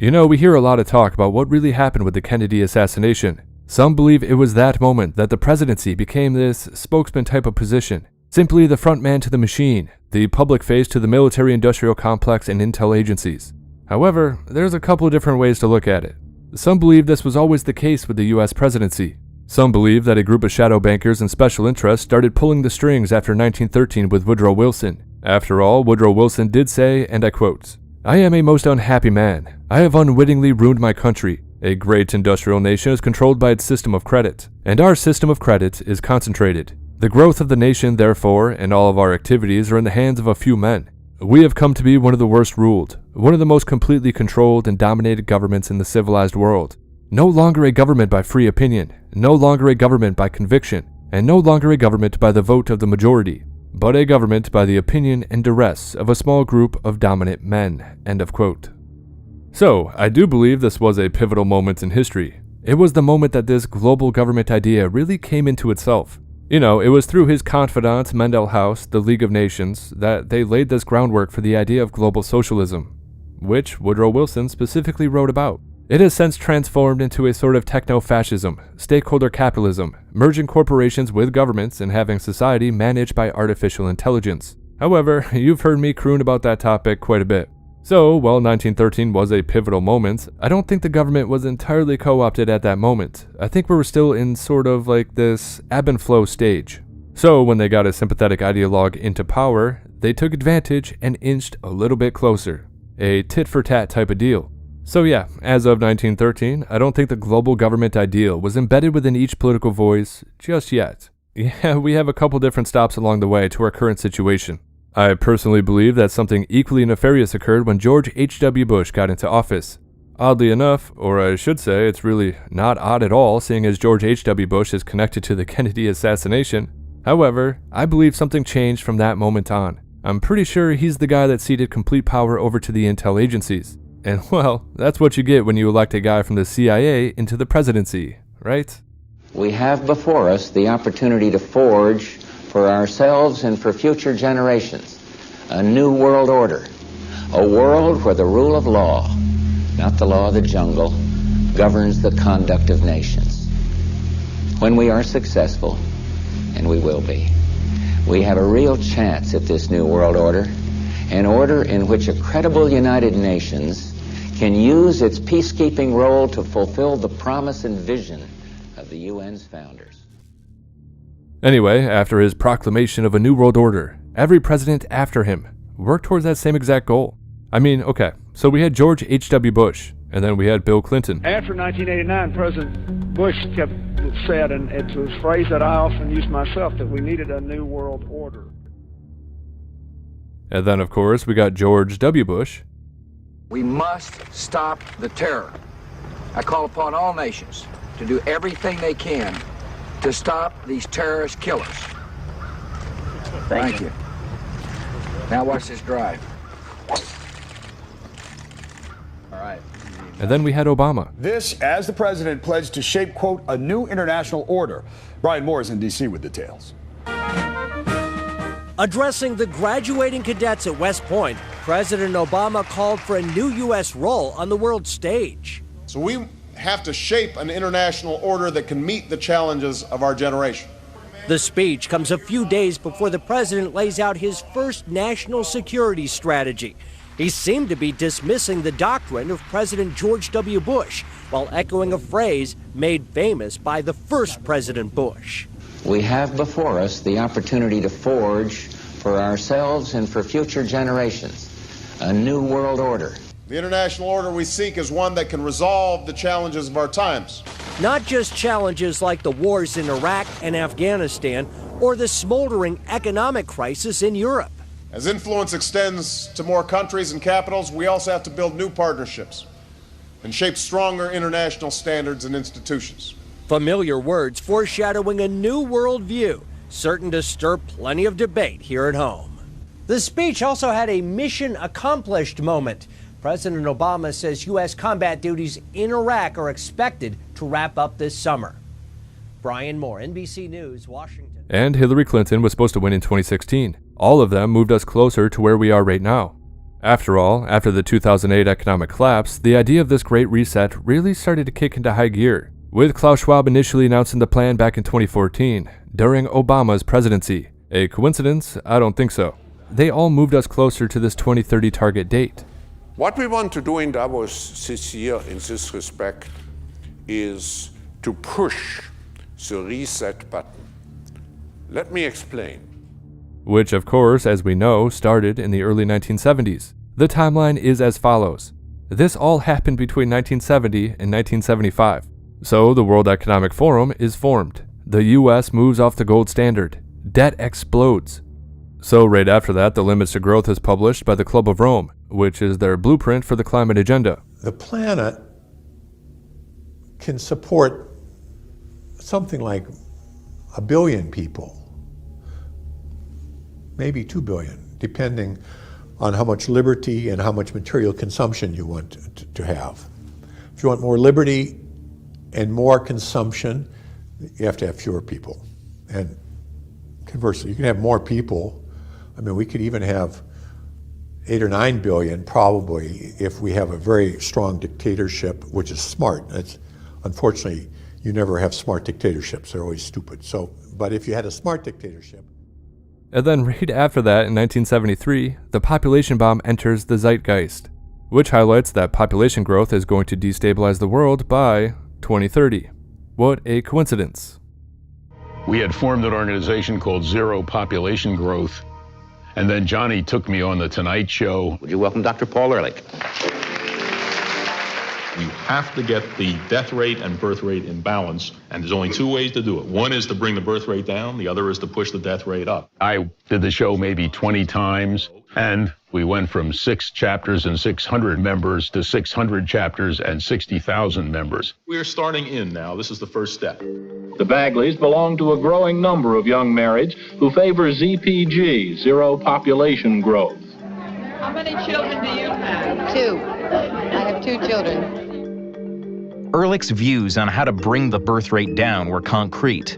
You know, we hear a lot of talk about what really happened with the Kennedy assassination. Some believe it was that moment that the presidency became this spokesman type of position, simply the front man to the machine, the public face to the military-industrial complex and intel agencies. However, there's a couple of different ways to look at it. Some believe this was always the case with the US presidency. Some believe that a group of shadow bankers and special interests started pulling the strings after 1913 with Woodrow Wilson. After all, Woodrow Wilson did say, and I quote, "I am a most unhappy man. I have unwittingly ruined my country. A great industrial nation is controlled by its system of credit, and our system of credit is concentrated. The growth of the nation, therefore, and all of our activities are in the hands of a few men. We have come to be one of the worst ruled, one of the most completely controlled and dominated governments in the civilized world. No longer a government by free opinion, no longer a government by conviction, and no longer a government by the vote of the majority, but a government by the opinion and duress of a small group of dominant men." End of quote. So, I do believe this was a pivotal moment in history. It was the moment that this global government idea really came into itself. You know, it was through his confidant Mendel House, the League of Nations, that they laid this groundwork for the idea of global socialism, which Woodrow Wilson specifically wrote about. It has since transformed into a sort of techno-fascism, stakeholder capitalism, merging corporations with governments and having society managed by artificial intelligence. However, you've heard me croon about that topic quite a bit. So, while 1913 was a pivotal moment, I don't think the government was entirely co-opted at that moment. I think we were still in sort of like this ebb and flow stage. So, when they got a sympathetic ideologue into power, they took advantage and inched a little bit closer. A tit-for-tat type of deal. So yeah, as of 1913, I don't think the global government ideal was embedded within each political voice just yet. Yeah, we have a couple different stops along the way to our current situation. I personally believe that something equally nefarious occurred when George H.W. Bush got into office. Oddly enough, or I should say it's really not odd at all, seeing as George H.W. Bush is connected to the Kennedy assassination. However, I believe something changed from that moment on. I'm pretty sure he's the guy that ceded complete power over to the intel agencies. And well, that's what you get when you elect a guy from the CIA into the presidency, right? We have before us the opportunity to forge for ourselves and for future generations a new world order, a world where the rule of law, not the law of the jungle, governs the conduct of nations. When we are successful, and we will be, we have a real chance at this new world order, an order in which a credible United Nations can use its peacekeeping role to fulfill the promise and vision of the UN's founders. Anyway, after his proclamation of a new world order, every president after him worked towards that same exact goal. I mean, okay, so we had George H.W. Bush, and then we had Bill Clinton. After 1989, President Bush said, and it's a phrase that I often use myself, that we needed a new world order. And then, of course, we got George W. Bush. We must stop the terror. I call upon all nations to do everything they can to stop these terrorist killers. Thank you. Now watch this drive. All right. And then we had Obama. This, as the president pledged to shape, quote, a new international order. Brian Moore is in D.C. with details. Addressing the graduating cadets at West Point, President Obama called for a new U.S. role on the world stage. So we have to shape an international order that can meet the challenges of our generation. The speech comes a few days before the president lays out his first national security strategy. He seemed to be dismissing the doctrine of President George W. Bush while echoing a phrase made famous by the first President Bush. We have before us the opportunity to forge for ourselves and for future generations a new world order. The international order we seek is one that can resolve the challenges of our times. Not just challenges like the wars in Iraq and Afghanistan or the smoldering economic crisis in Europe. As influence extends to more countries and capitals, we also have to build new partnerships and shape stronger international standards and institutions. Familiar words foreshadowing a new worldview, certain to stir plenty of debate here at home. The speech also had a mission accomplished moment. President Obama says U.S. combat duties in Iraq are expected to wrap up this summer. Brian Moore, NBC News, Washington. And Hillary Clinton was supposed to win in 2016. All of them moved us closer to where we are right now. After all, after the 2008 economic collapse, the idea of this Great Reset really started to kick into high gear, with Klaus Schwab initially announcing the plan back in 2014, during Obama's presidency. A coincidence? I don't think so. They all moved us closer to this 2030 target date. What we want to do in Davos this year in this respect is to push the reset button. Let me explain. Which, of course, as we know, started in the early 1970s. The timeline is as follows. This all happened between 1970 and 1975. So the World Economic Forum is formed. The US moves off the gold standard. Debt explodes. So right after that, the Limits to Growth is published by the Club of Rome, which is their blueprint for the climate agenda. The planet can support something like 1 billion people, maybe 2 billion, depending on how much liberty and how much material consumption you want to have. If you want more liberty and more consumption, you have to have fewer people. And conversely, you can have more people. I mean, we could even have 8 or 9 billion probably if we have a very strong dictatorship, which is smart. Unfortunately, you never have smart dictatorships. They're always stupid. But if you had a smart dictatorship. And then right after that, in 1973, the population bomb enters the zeitgeist, which highlights that population growth is going to destabilize the world by 2030. What a coincidence. We had formed an organization called Zero Population Growth, and then Johnny took me on The Tonight Show. Would you welcome Dr. Paul Ehrlich? You have to get the death rate and birth rate in balance, and there's only 2 ways to do it. One is to bring the birth rate down, the other is to push the death rate up. I did the show maybe 20 times, and we went from 6 chapters and 600 members to 600 chapters and 60,000 members. We're starting in now. This is the first step. The Bagleys belong to a growing number of young marrieds who favor ZPG, Zero Population Growth. How many children do you have? 2. I have 2 children. Ehrlich's views on how to bring the birth rate down were concrete.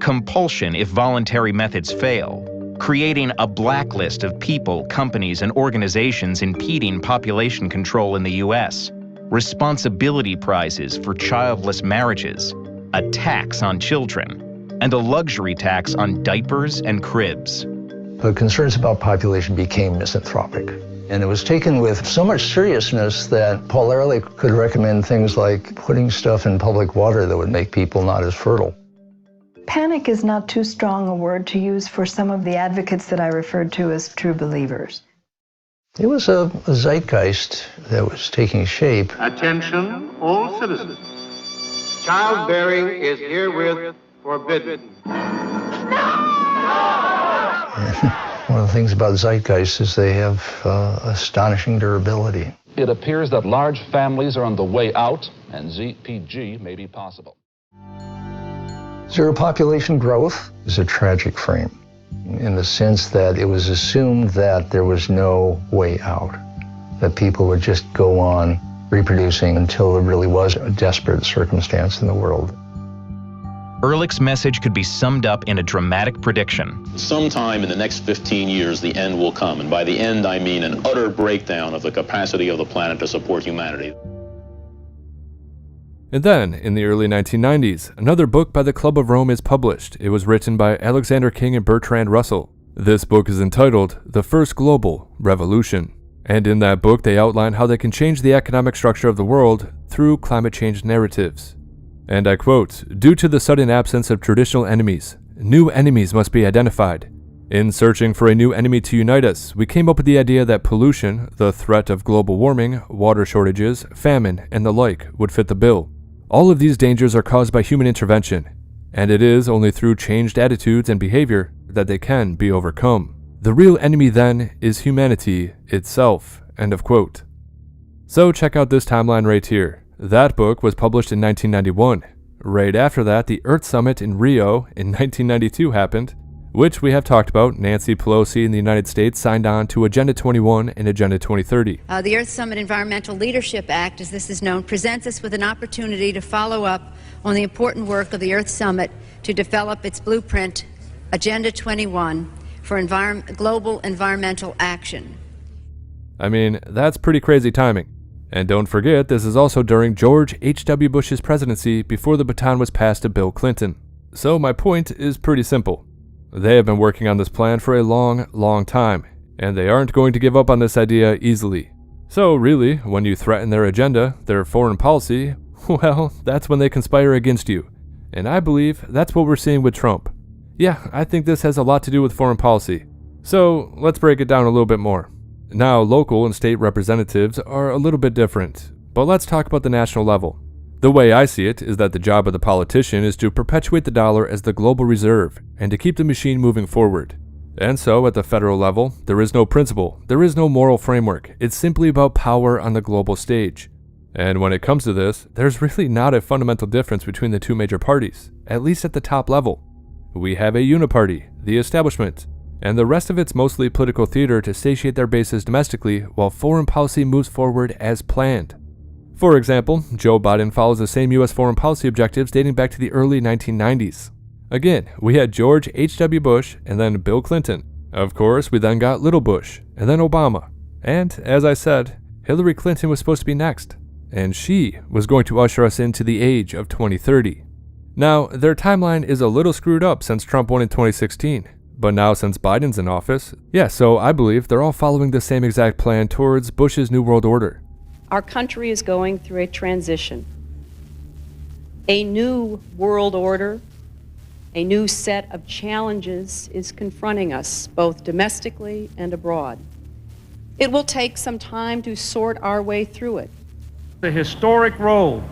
Compulsion if voluntary methods fail. Creating a blacklist of people, companies, and organizations impeding population control in the U.S. Responsibility prizes for childless marriages. A tax on children. And a luxury tax on diapers and cribs. The concerns about population became misanthropic. And it was taken with so much seriousness that Paul Ehrlich could recommend things like putting stuff in public water that would make people not as fertile. Panic is not too strong a word to use for some of the advocates that I referred to as true believers. It was a zeitgeist that was taking shape. Attention, all citizens. Childbearing is herewith forbidden. One of the things about zeitgeist is they have astonishing durability. It appears that large families are on the way out, and ZPG may be possible. Zero population growth is a tragic frame in the sense that it was assumed that there was no way out, that people would just go on reproducing until there really was a desperate circumstance in the world. Ehrlich's message could be summed up in a dramatic prediction. Sometime in the next 15 years, the end will come. And by the end, I mean an utter breakdown of the capacity of the planet to support humanity. And then, in the early 1990s, another book by the Club of Rome is published. It was written by Alexander King and Bertrand Russell. This book is entitled The First Global Revolution. And in that book, they outline how they can change the economic structure of the world through climate change narratives. And I quote, "Due to the sudden absence of traditional enemies, new enemies must be identified. In searching for a new enemy to unite us, we came up with the idea that pollution, the threat of global warming, water shortages, famine, and the like would fit the bill. All of these dangers are caused by human intervention, and it is only through changed attitudes and behavior that they can be overcome. The real enemy then is humanity itself." End of quote. So check out this timeline right here. That book was published in 1991. Right after that, the Earth Summit in Rio in 1992 happened, which we have talked about. Nancy Pelosi in the United States signed on to Agenda 21 and Agenda 2030. The Earth Summit Environmental Leadership Act, as this is known, presents us with an opportunity to follow up on the important work of the Earth Summit to develop its blueprint, Agenda 21, for global environmental action. I mean, that's pretty crazy timing. And don't forget, this is also during George H.W. Bush's presidency before the baton was passed to Bill Clinton. So my point is pretty simple. They have been working on this plan for a long, long time, and they aren't going to give up on this idea easily. So really, when you threaten their agenda, their foreign policy, well, that's when they conspire against you. And I believe that's what we're seeing with Trump. Yeah, I think this has a lot to do with foreign policy. So let's break it down a little bit more. Now, local and state representatives are a little bit different, but let's talk about the national level. The way I see it is that the job of the politician is to perpetuate the dollar as the global reserve and to keep the machine moving forward. And so, at the federal level, there is no principle, there is no moral framework. It's simply about power on the global stage. And when it comes to this, there's really not a fundamental difference between the two major parties, at least at the top level. We have a uniparty, the establishment, and the rest of it's mostly political theater to satiate their bases domestically while foreign policy moves forward as planned. For example, Joe Biden follows the same U.S. foreign policy objectives dating back to the early 1990s. Again, we had George H.W. Bush and then Bill Clinton. Of course, we then got Little Bush and then Obama. And, as I said, Hillary Clinton was supposed to be next, and she was going to usher us into the age of 2030. Now, their timeline is a little screwed up since Trump won in 2016. But now since Biden's in office, so I believe they're all following the same exact plan towards Bush's New World Order. Our country is going through a transition. A new world order, a new set of challenges is confronting us, both domestically and abroad. It will take some time to sort our way through it. The historic role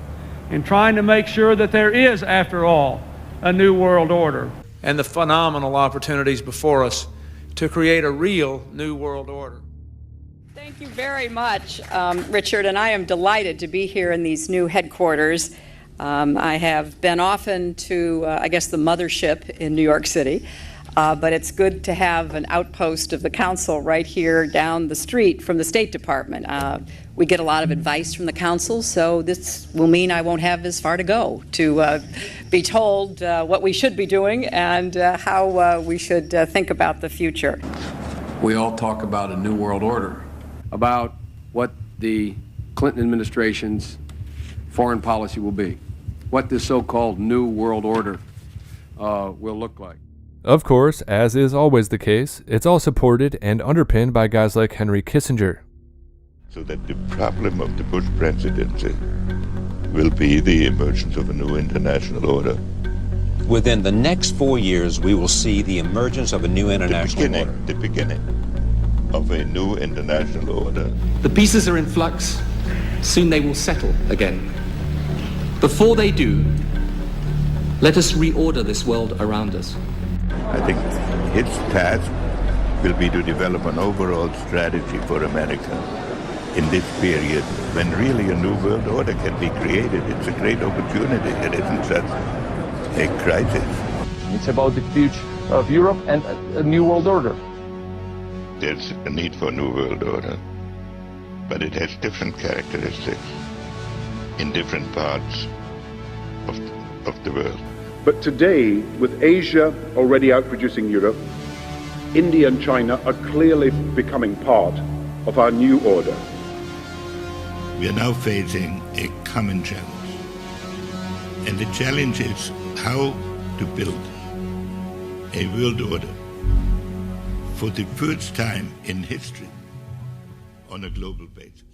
in trying to make sure that there is, after all, a new world order. And the phenomenal opportunities before us to create a real new world order. Thank you very much, Richard, and I am delighted to be here in these new headquarters. I have been often to, the mothership in New York City, but it's good to have an outpost of the council right here down the street from the State Department. We get a lot of advice from the council, so this will mean I won't have as far to go to be told what we should be doing and how we should think about the future. We all talk about a new world order, about what the Clinton administration's foreign policy will be, what this so-called new world order will look like. Of course, as is always the case, it's all supported and underpinned by guys like Henry Kissinger. So that the problem of the Bush presidency will be the emergence of a new international order. Within the next 4 years, we will see the emergence of a new international order. The beginning of a new international order. The pieces are in flux. Soon they will settle again. Before they do, let us reorder this world around us. I think its task will be to develop an overall strategy for America in this period when really a new world order can be created. It's a great opportunity. It isn't just a crisis. It's about the future of Europe and a new world order. There's a need for a new world order, but it has different characteristics in different parts of the world. But today, with Asia already outproducing Europe, India and China are clearly becoming part of our new order. We are now facing a common challenge. And the challenge is how to build a world order for the first time in history on a global basis.